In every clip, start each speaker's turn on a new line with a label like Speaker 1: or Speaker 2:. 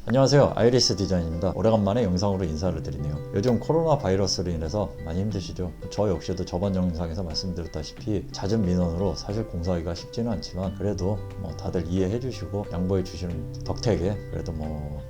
Speaker 1: 안녕하세요, 아이리스 디자인입니다. 오래간만에 영상으로 인사를 드리네요. 요즘 코로나 바이러스로 인해서 많이 힘드시죠? 저 역시도 저번 영상에서 말씀드렸다시피 잦은 민원으로 사실 공사하기가 쉽지는 않지만 그래도 다들 이해해 주시고 양보해 주시는 덕택에 그래도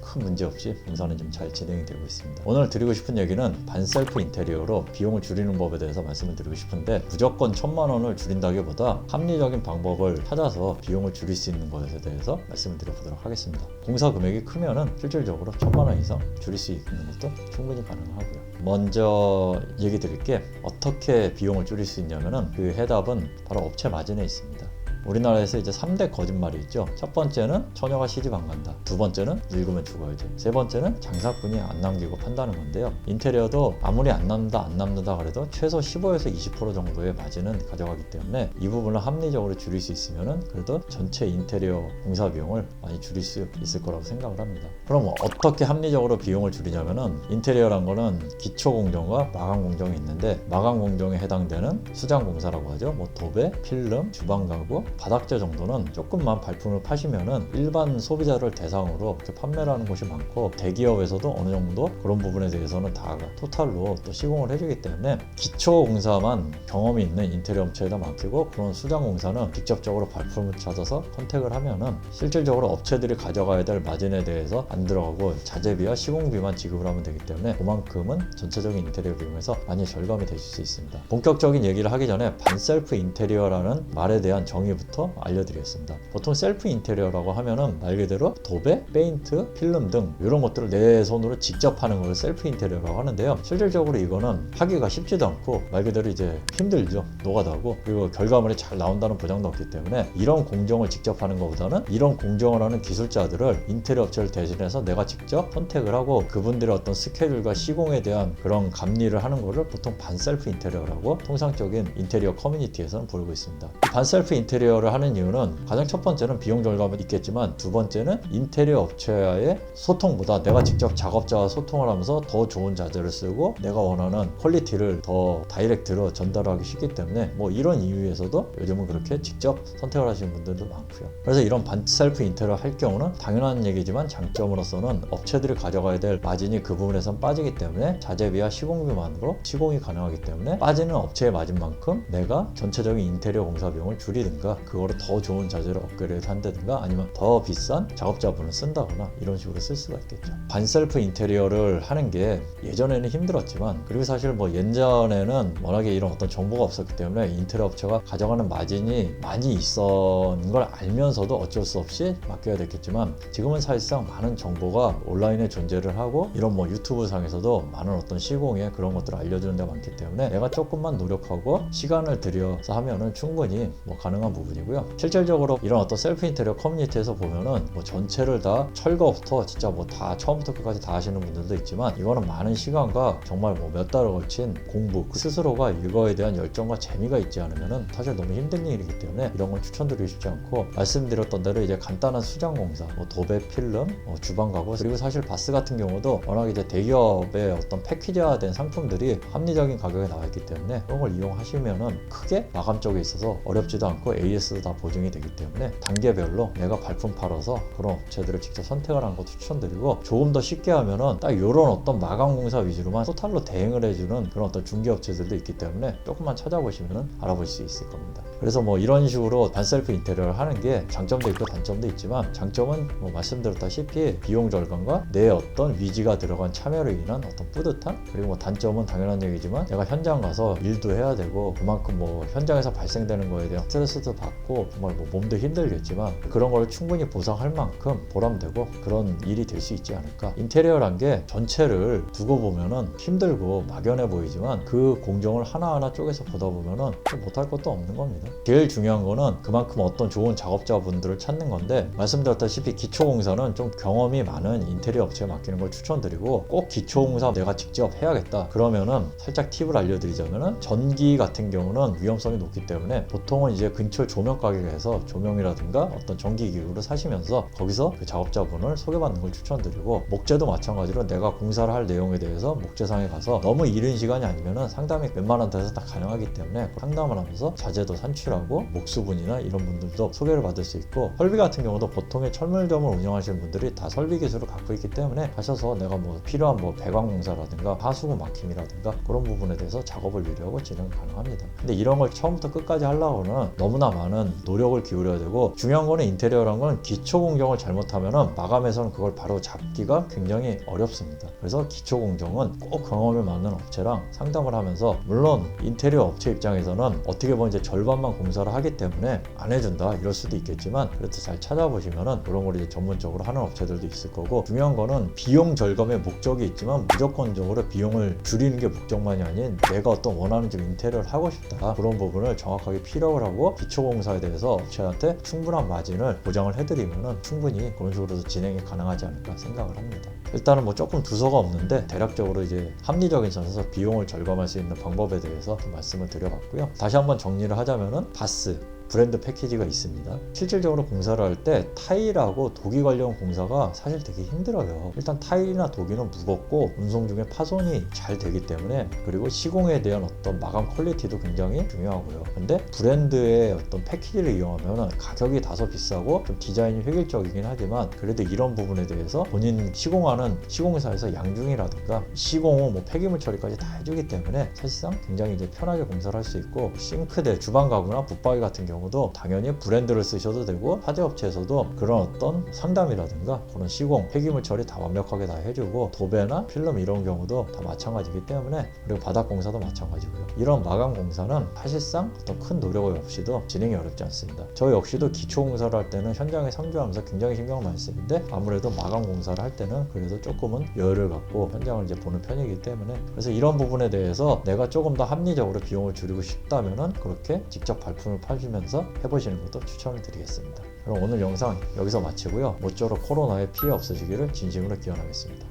Speaker 1: 큰 문제 없이 공사는 좀 잘 진행이 되고 있습니다. 오늘 드리고 싶은 얘기는 반셀프 인테리어로 비용을 줄이는 법에 대해서 말씀을 드리고 싶은데, 무조건 1,000만 원을 줄인다기보다 합리적인 방법을 찾아서 비용을 줄일 수 있는 것에 대해서 말씀을 드려보도록 하겠습니다. 공사 금액이 크면은 실질적으로 1,000만 원 이상 줄일 수 있는 것도 충분히 가능하고요. 먼저 얘기 드릴게, 어떻게 비용을 줄일 수 있냐면은 그 해답은 바로 업체 마진에 있습니다. 우리나라에서 이제 3대 거짓말이 있죠. 첫 번째는 처녀가 시집 안 간다. 두 번째는 늙으면 죽어야지. 세 번째는 장사꾼이 안 남기고 판다는 건데요. 인테리어도 아무리 안 남는다 그래도 최소 15에서 20% 정도의 마진은 가져가기 때문에 이 부분을 합리적으로 줄일 수 있으면은 그래도 전체 인테리어 공사 비용을 많이 줄일 수 있을 거라고 생각을 합니다. 그럼 어떻게 합리적으로 비용을 줄이냐면은, 인테리어란 거는 기초 공정과 마감 공정이 있는데, 마감 공정에 해당되는 수장 공사라고 하죠. 도배, 필름, 주방 가구, 바닥재 정도는 조금만 발품을 파시면은 일반 소비자를 대상으로 이렇게 판매를 하는 곳이 많고, 대기업에서도 어느 정도 그런 부분에 대해서는 다 토탈로 또 시공을 해주기 때문에 기초 공사만 경험이 있는 인테리어 업체에다 맡기고, 그런 수장 공사는 직접적으로 발품을 찾아서 컨택을 하면은 실질적으로 업체들이 가져가야 될 마진에 대해서 안 들어가고 자재비와 시공비만 지급을 하면 되기 때문에 그만큼은 전체적인 인테리어 비용에서 많이 절감이 되실 수 있습니다. 본격적인 얘기를 하기 전에 반셀프 인테리어라는 말에 대한 정의부터 알려드리겠습니다. 보통 셀프 인테리어라고 하면은 말 그대로 도배, 페인트, 필름 등 이런 것들을 내 손으로 직접 하는 걸 셀프 인테리어라고 하는데요. 실질적으로 이거는 하기가 쉽지도 않고 말 그대로 이제 힘들죠. 노가다고, 그리고 결과물이 잘 나온다는 보장도 없기 때문에 이런 공정을 직접 하는 것보다는 이런 공정을 하는 기술자들을 인테리어 업체를 대신해서 내가 직접 선택을 하고 그분들의 어떤 스케줄과 시공에 대한 그런 감리를 하는 거를 보통 반셀프 인테리어라고 통상적인 인테리어 커뮤니티에서는 부르고 있습니다. 반셀프 인테리어를 하는 이유는, 가장 첫 번째는 비용 절감은 있겠지만, 두 번째는 인테리어 업체와의 소통보다 내가 직접 작업자와 소통을 하면서 더 좋은 자재를 쓰고 내가 원하는 퀄리티를 더 다이렉트로 전달하기 쉽기 때문에 이런 이유에서도 요즘은 그렇게 직접 선택을 하시는 분들도 많고요. 그래서 이런 반셀프 인테리어 할 경우는 당연한 얘기지만 장점으로서는 업체들이 가져가야 될 마진이 그 부분에선 빠지기 때문에 자재비와 시공비만으로 시공이 가능하기 때문에 빠지는 업체의 마진만큼 내가 전체적인 인테리어 공사 비용을 줄이든가 그거를 더 좋은 자재로 업그레이드 한다든가 아니면 더 비싼 작업자분을 쓴다거나 이런 식으로 쓸 수가 있겠죠. 반셀프 인테리어를 하는 게 예전에는 힘들었지만, 그리고 사실 예전에는 워낙에 이런 어떤 정보가 없었기 때문에 인테리어 업체가 가져가는 마진이 많이 있었는 걸 알면서도 어쩔 수 없이 맡겨야 됐겠지만, 지금은 사실상 많은 정보가 온라인에 존재를 하고 이런 유튜브 상에서도 많은 어떤 시공에 그런 것들을 알려주는 데가 많기 때문에 내가 조금만 노력하고 시간을 들여서 하면은 충분히 가능한 부분이고요. 실질적으로 이런 어떤 셀프 인테리어 커뮤니티에서 보면은 전체를 다 철거부터 진짜 다 처음부터 끝까지 다 하시는 분들도 있지만, 이거는 많은 시간과 정말 몇 달을 걸친 공부, 그 스스로가 이거에 대한 열정과 재미가 있지 않으면은 사실 너무 힘든 일이기 때문에 이런 건 추천드리고 싶지 않고, 말씀드렸던 대로 이제 간단한 수장 공사, 도배, 필름, 주방 가구, 그리고 사실 바스 같은 경우도 워낙 이제 대기업의 어떤 패키지화된 상품들이 합리적인 가격에 나와 있기 때문에 그런 걸 이용하시면은 크게 마감 쪽에 있어서 어렵지도 않고 AS도 다 보증이 되기 때문에 단계별로 내가 발품 팔아서 그런 업체들을 직접 선택을 하는 것도 추천드리고, 조금 더 쉽게 하면은 딱 이런 어떤 마감 공사 위주로만 토탈로 대행을 해주는 그런 어떤 중개 업체들도 있기 때문에 조금만 찾아보시면은 알아볼 수 있을 겁니다. 그래서 이런 식으로 반셀프 인테리어를 하는 게 장점도 있고 단점도 있지만, 장점은 말씀드렸다시피 비용 절감과 내 어떤 위지가 들어간 참여로 인한 어떤 뿌듯함, 그리고 단점은 당연한 얘기지만 내가 현장 가서 일도 해야 되고 그만큼 현장에서 발생되는 거에 대한 스트레스도 받고 정말 몸도 힘들겠지만 그런 걸 충분히 보상할 만큼 보람되고 그런 일이 될 수 있지 않을까. 인테리어란 게 전체를 두고 보면은 힘들고 막연해 보이지만 그 공정을 하나하나 쪼개서 보다 보면은 못할 것도 없는 겁니다. 제일 중요한 거는 그만큼 어떤 좋은 작업자분들을 찾는 건데, 말씀드렸다시피 기초공사는 좀 경험이 많은 인테리어 업체에 맡기는 걸 추천드리고, 꼭 기초공사 내가 직접 해야겠다 그러면은 살짝 팁을 알려드리자면은, 전기 같은 경우는 위험성이 높기 때문에 보통은 이제 근처 조명 가게에서 조명이라든가 어떤 전기기구를 사시면서 거기서 그 작업자분을 소개받는 걸 추천드리고, 목재도 마찬가지로 내가 공사를 할 내용에 대해서 목재상에 가서 너무 이른 시간이 아니면은 상담이 웬만한 데서 다 가능하기 때문에 상담을 하면서 자재도 산출하고 목수분이나 이런 분들도 소개를 받을 수 있고, 설비 같은 경우도 보통의 철물점을 운영하시는 분들이 다 설비 기술을 갖고 있기 때문에 하셔서 내가 뭐 필요한 뭐 배관 공사라든가 하수구 막힘이라든가 그런 부분에 대해서 작업을 유리하고 진행 가능합니다. 근데 이런 걸 처음부터 끝까지 하려고는 너무나 많은 노력을 기울여야 되고, 중요한 거는 인테리어라는 건 기초 공정을 잘못하면은 마감에서는 그걸 바로 잡기가 굉장히 어렵습니다. 그래서 기초 공정은 꼭 경험이 많은 업체랑 상담을 하면서, 물론 인테리어 업체 입장에서는 어떻게 보면 이제 절반만 공사를 하기 때문에 안 해준다 이럴 수도 있겠지만, 그래도 잘 찾아보시면은 그런 걸 이제 전문적으로 하는 업체들도 있을 거고, 중요한 거는 비용 절감의 목적이 있지만 무조건적으로 비용을 줄이는 게 목적만이 아닌 내가 어떤 원하는 집 인테리어를 하고 싶다, 그런 부분을 정확하게 피력을 하고 기초 공사에 대해서 업체한테 충분한 마진을 보장을 해드리면은 충분히 그런 식으로도 진행이 가능하지 않을까 생각을 합니다. 일단은 뭐 조금 두서가 없는데 대략적으로 이제 합리적인 선에서 비용을 절감할 수 있는 방법에 대해서 좀 말씀을 드려봤고요. 다시 한번 정리를 하자면은 바스 브랜드 패키지가 있습니다. 실질적으로 공사를 할 때 타일하고 도기 관련 공사가 사실 되게 힘들어요. 일단 타일이나 도기는 무겁고 운송 중에 파손이 잘 되기 때문에, 그리고 시공에 대한 어떤 마감 퀄리티도 굉장히 중요하고요. 근데 브랜드의 어떤 패키지를 이용하면 가격이 다소 비싸고 좀 디자인이 획일적이긴 하지만, 그래도 이런 부분에 대해서 본인 시공하는 시공사에서 양중이라든가 시공 후 뭐 폐기물 처리까지 다 해주기 때문에 사실상 굉장히 이제 편하게 공사를 할 수 있고, 싱크대, 주방 가구나 붙박이 같은 경우도 당연히 브랜드를 쓰셔도 되고, 화재업체에서도 그런 어떤 상담이라든가 그런 시공, 폐기물 처리 다 완벽하게 다 해주고, 도배나 필름 이런 경우도 다 마찬가지이기 때문에, 그리고 바닥 공사도 마찬가지고요. 이런 마감 공사는 사실상 어떤 큰 노력 없이도 진행이 어렵지 않습니다. 저 역시도 기초 공사를 할 때는 현장에 상주하면서 굉장히 신경을 많이 쓰는데, 아무래도 마감 공사를 할 때는 그래도 조금은 여유를 갖고 현장을 이제 보는 편이기 때문에, 그래서 이런 부분에 대해서 내가 조금 더 합리적으로 비용을 줄이고 싶다면은 그렇게 직접 발품을 파주면서 해보시는 것도 추천을 드리겠습니다. 그럼 오늘 영상 여기서 마치고요. 모쪼록 코로나에 피해 없으시기를 진심으로 기원하겠습니다.